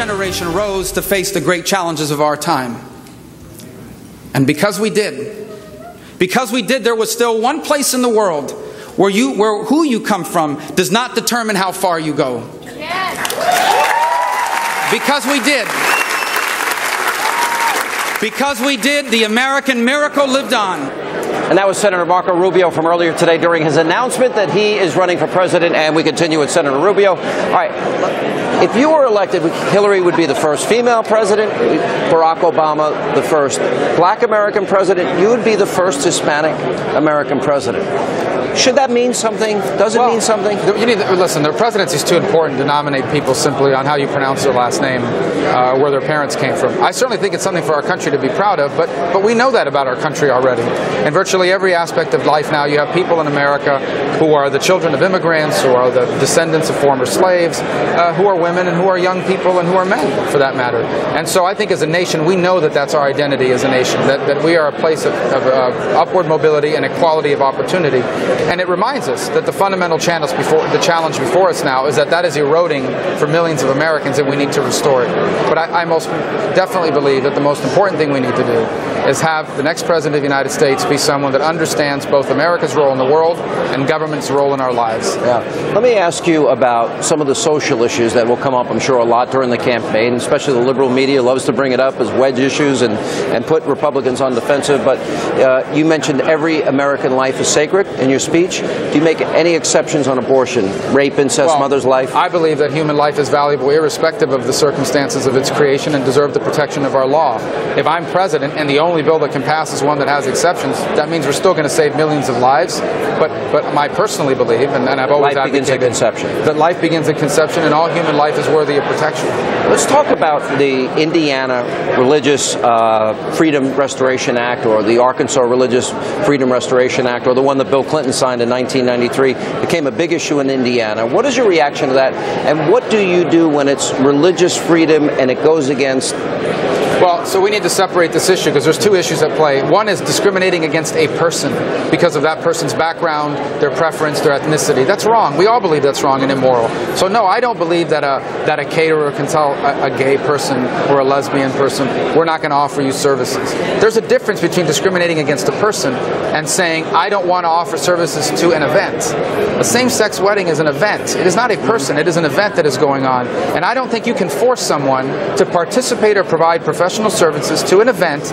generation rose to face the great challenges of our time. And because we did, there was still one place in the world where who you come from does not determine how far you go. Yes. Because we did, the American miracle lived on. And that was Senator Marco Rubio from earlier today during his announcement that he is running for president, and we continue with Senator Rubio. All right, if you were elected, Hillary would be the first female president, Barack Obama the first black American president, you would be the first Hispanic American president. Should that mean something? Does it mean something? You need to, listen, the presidency is too important to nominate people simply on how you pronounce their last name, where their parents came from. I certainly think it's something for our country to be proud of, but we know that about our country already. In virtually every aspect of life now, you have people in America who are the children of immigrants, who are the descendants of former slaves, who are women and who are young people and who are men, for that matter. And so I think as a nation, we know that that's our identity as a nation, that we are a place of upward mobility and equality of opportunity. And it reminds us that the fundamental challenge before us now is that is eroding for millions of Americans, and we need to restore it. But I most definitely believe that the most important thing we need to do is have the next president of the United States be someone that understands both America's role in the world and government's role in our lives. Yeah. Let me ask you about some of the social issues that will come up, I'm sure, a lot during the campaign, especially the liberal media loves to bring it up as wedge issues and put Republicans on defensive. But you mentioned every American life is sacred in your speech. Do you make any exceptions on abortion, rape, incest, mother's life? I believe that human life is valuable irrespective of the circumstances of its creation and deserve the protection of our law. If I'm president and the only bill that can pass is one that has exceptions, that means we're still going to save millions of lives. But I personally believe, and I've always advocated, that life begins at conception and all human life is worthy of protection. Let's talk about the Indiana Religious Freedom Restoration Act, or the Arkansas Religious Freedom Restoration Act, or the one that Bill Clinton signed in 1993, became a big issue in Indiana. What is your reaction to that, and what do you do when it's religious freedom and it goes against? Well, so we need to separate this issue because there's two issues at play. One is discriminating against a person because of that person's background, their preference, their ethnicity. That's wrong. We all believe that's wrong and immoral. So no, I don't believe that a caterer can tell a gay person or a lesbian person, we're not going to offer you services. There's a difference between discriminating against a person and saying, I don't want to offer services to an event. A same-sex wedding is an event. It is not a person. It is an event that is going on. And I don't think you can force someone to participate or provide professional services to an event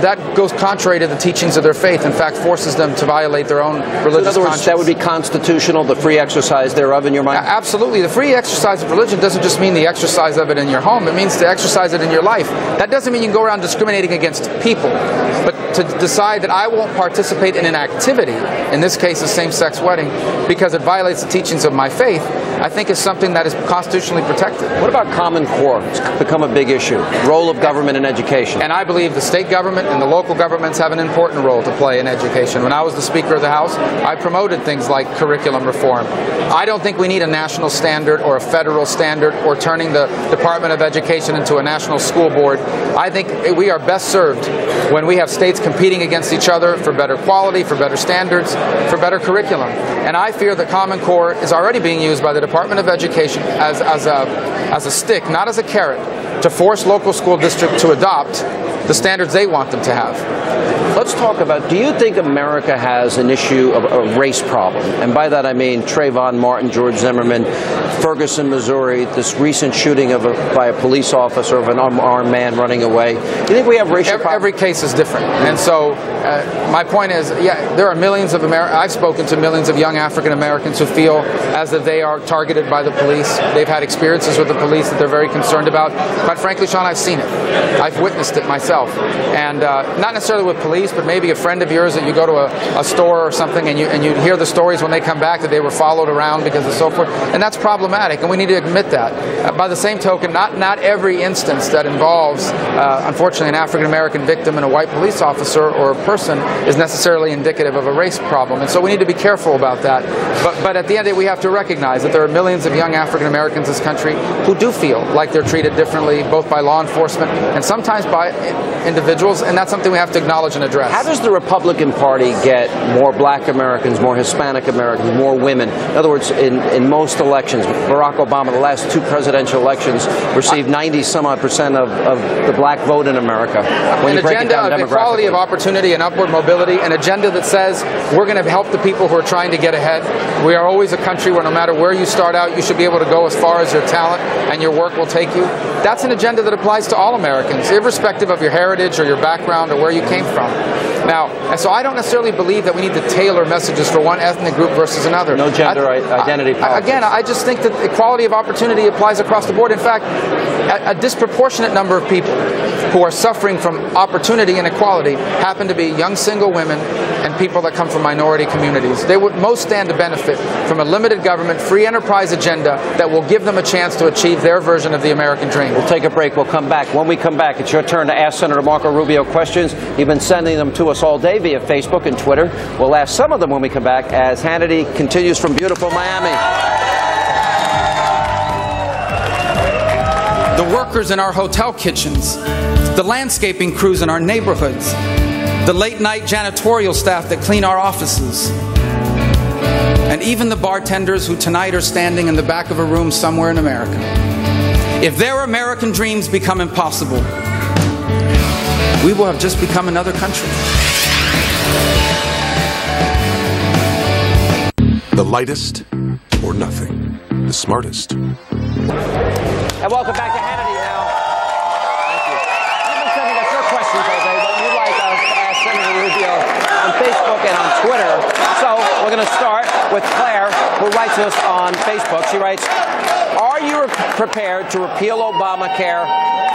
that goes contrary to the teachings of their faith. In fact, forces them to violate their own religious conscience. In other words, that would be constitutional, the free exercise thereof in your mind? Absolutely. The free exercise of religion doesn't just mean the exercise of it in your home. It means to exercise it in your life. That doesn't mean you can go around discriminating against people. But to decide that I won't participate in an activity, in this case a same-sex wedding, because it violates the teachings of my faith, I think is something that is constitutionally protected. What about Common Core? It's become a big issue. Role of government in education. And I believe the state government and the local governments have an important role to play in education. When I was the Speaker of the House, I promoted things like curriculum reform. I don't think we need a national standard or a federal standard or turning the Department of Education into a national school board. I think we are best served when we have states competing against each other for better quality, for better standards, for better curriculum. And I fear the Common Core is already being used by the Department of Education as a stick, not as a carrot, to force local school districts to adopt the standards they want them to have. Let's talk about, do you think America has an issue of a race problem? And by that I mean Trayvon Martin, George Zimmerman, Ferguson, Missouri, this recent shooting by a police officer of an unarmed man running away. Do you think we have racial problems? Every case is different. And so my point is, yeah, there are millions of I've spoken to millions of young African Americans who feel as if they are targeted by the police. They've had experiences with the police that they're very concerned about. Quite frankly, Sean, I've seen it. I've witnessed it myself. And not necessarily with police, but maybe a friend of yours that you go to a store or something and you hear the stories when they come back that they were followed around because of so forth. And that's problematic, and we need to admit that. By the same token, not every instance that involves, unfortunately, an African American victim and a white police officer or a person is necessarily indicative of a race problem. And so we need to be careful about that. But at the end of the day, we have to recognize that there are millions of young African Americans in this country who do feel like they're treated differently, both by law enforcement and sometimes by individuals, and that's something we have to acknowledge and address. How does the Republican Party get more black Americans, more Hispanic Americans, more women? In other words, in most elections, Barack Obama, the last 2 presidential elections, received 90-some-odd% of the black vote in America. When An agenda of equality of opportunity and upward mobility, an agenda that says we're going to help the people who are trying to get ahead. We are always a country where no matter where you start out, you should be able to go as far as your talent and your work will take you. That's an agenda that applies to all Americans, irrespective of your heritage or your background or where you came from. Now, and so I don't necessarily believe that we need to tailor messages for one ethnic group versus another. No gender identity politics. Again, I just think that equality of opportunity applies across the board. In fact, a disproportionate number of people who are suffering from opportunity inequality happen to be young single women and people that come from minority communities. They would most stand to benefit from a limited government, free enterprise agenda that will give them a chance to achieve their version of the American dream. We'll take a break. We'll come back. When we come back, it's your turn to ask Senator Marco Rubio questions. You've been sending them to us all day via Facebook and Twitter. We'll ask some of them when we come back as Hannity continues from beautiful Miami. The workers in our hotel kitchens, the landscaping crews in our neighborhoods, the late-night janitorial staff that clean our offices, and even the bartenders who tonight are standing in the back of a room somewhere in America. If their American dreams become impossible, we will have just become another country. The lightest or nothing. The smartest. And welcome back to Hannity now. Thank you. You've been sending us your questions all day, but you'd like us to ask Senator Rubio on Facebook and on Twitter. So we're going to start with Claire, who writes us on Facebook. She writes, are you prepared to repeal Obamacare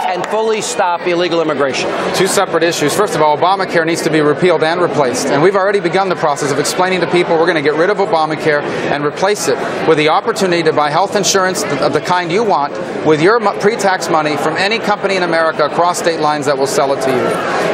and fully stop illegal immigration? 2 separate issues. First of all, Obamacare needs to be repealed and replaced. And we've already begun the process of explaining to people we're going to get rid of Obamacare and replace it with the opportunity to buy health insurance of the kind you want with your pre-tax money from any company in America across state lines that will sell it to you.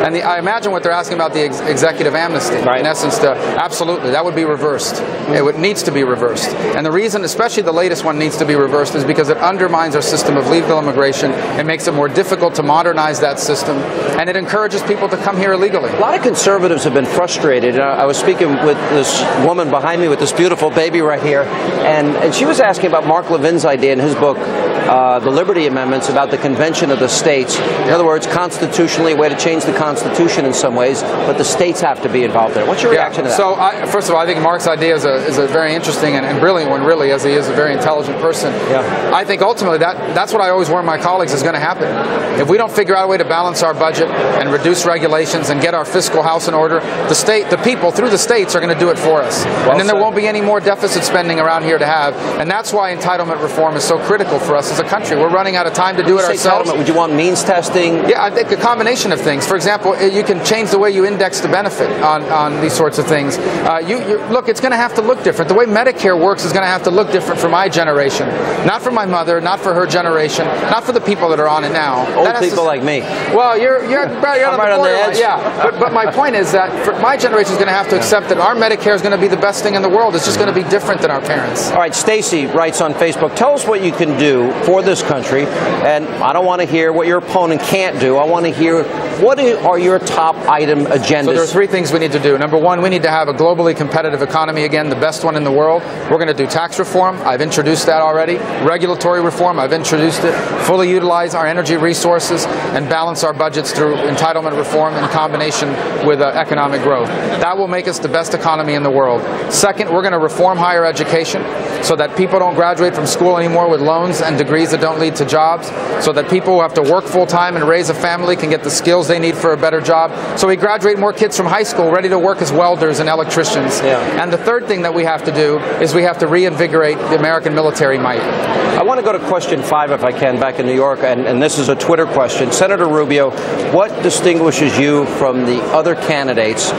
And I imagine what they're asking about the executive amnesty. Right. In essence, absolutely, that would be reversed. It needs to be reversed. And the reason, especially the latest one, needs to be reversed is because it undermines our system of legal immigration. It makes it more difficult to modernize that system, and it encourages people to come here illegally. A lot of conservatives have been frustrated. I was speaking with this woman behind me with this beautiful baby right here, and she was asking about Mark Levin's idea in his book, the Liberty Amendments, about the Convention of the States. In other words, constitutionally, a way to change the Constitution in some ways, but the states have to be involved in it. What's your reaction to that? So, first of all, I think Mark's idea is a very interesting and brilliant one, really, as he is a very intelligent person. Yeah. I think ultimately that's what I always warn my colleagues is going to happen. If we don't figure out a way to balance our budget and reduce regulations and get our fiscal house in order, the people through the states are going to do it for us. And then there won't be any more deficit spending around here to have. And that's why entitlement reform is so critical for us as a country. We're running out of time to do it ourselves. Would you want means testing? Yeah, I think a combination of things. For example, you can change the way you index the benefit on these sorts of things. Look, it's going to have to look different. The way Medicare works is going to have to look different for my generation. Not for my mother, not for her generation, not for the people that are on it now. Old people like me. Well, you're right on the edge. Yeah, but my point is that my generation is going to have to accept that our Medicare is going to be the best thing in the world. It's just going to be different than our parents. All right, Stacy writes on Facebook, tell us what you can do for this country, and I don't want to hear what your opponent can't do. I want to hear what are your top item agendas. So there are 3 things we need to do. Number 1, we need to have a globally competitive economy again, the best one in the world. We're going to do tax reform. I've introduced that already. Regulatory reform. I've introduced it. Fully utilize our energy resources and balance our budgets through entitlement reform in combination with economic growth. That will make us the best economy in the world. Second, we're going to reform higher education so that people don't graduate from school anymore with loans and degrees that don't lead to jobs, so that people who have to work full-time and raise a family can get the skills they need for a better job. So we graduate more kids from high school ready to work as welders and electricians. Yeah. And the third thing that we have to do is we have to reinvigorate the American military might. I want to go to question 5, if I can, back in New York, and this is a Twitter question. Senator Rubio, what distinguishes you from the other candidates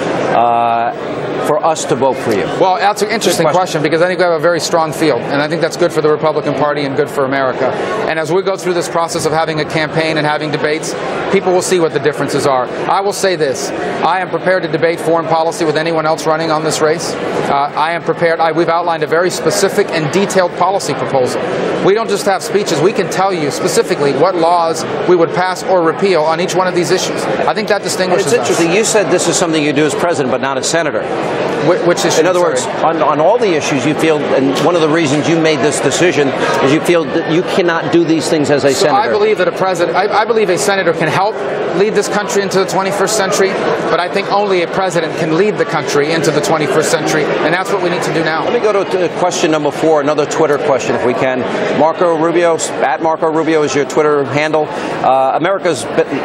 for us to vote for you? Well, that's an interesting question because I think we have a very strong field, and I think that's good for the Republican Party and good for America. And as we go through this process of having a campaign and having debates, people will see what the differences are. I will say this. I am prepared to debate foreign policy with anyone else running on this race. I am prepared. We've outlined a very specific and detailed policy proposal. We don't just have speeches. We can tell you specifically what laws we would pass or repeal on each one of these issues. I think that distinguishes us. It's interesting. You said this is something you do as president, but not as senator. Which issue? In other words, on all the issues you feel, and one of the reasons you made this decision is you feel that you cannot do these things as a senator. I believe that I believe a senator can help lead this country into the 21st century, but I think only a president can lead the country into the 21st century, and that's what we need to do now. Let me go to question number 4, another Twitter question, if we can. Marco Rubio, @MarcoRubio is your Twitter handle. America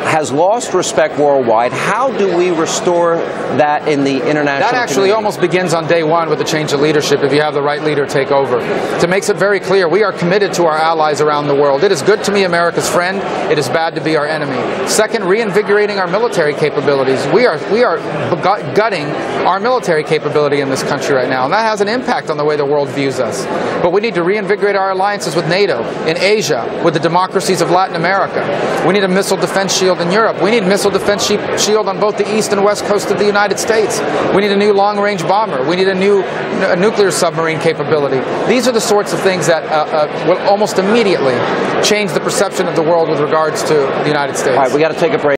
has lost respect worldwide. How do we restore that in the international That actually almost begins on day one with the change of leadership if you have the right leader take over. It makes it very clear we are committed to our allies around the world. It is good to be America's friend. It is bad to be our enemy. Second, reinvigorating our military capabilities. We are gutting our military capability in this country right now, and that has an impact on the way the world views us. But we need to reinvigorate our alliances with NATO, in Asia, with the democracies of Latin America. We need a missile defense shield in Europe. We need a missile defense shield on both the east and west coast of the United States. We need a new long-range bomber. We need a new nuclear submarine capability. These are the sorts of things that will almost immediately change the perception of the world with regards to the United States. All right, we got to take a break.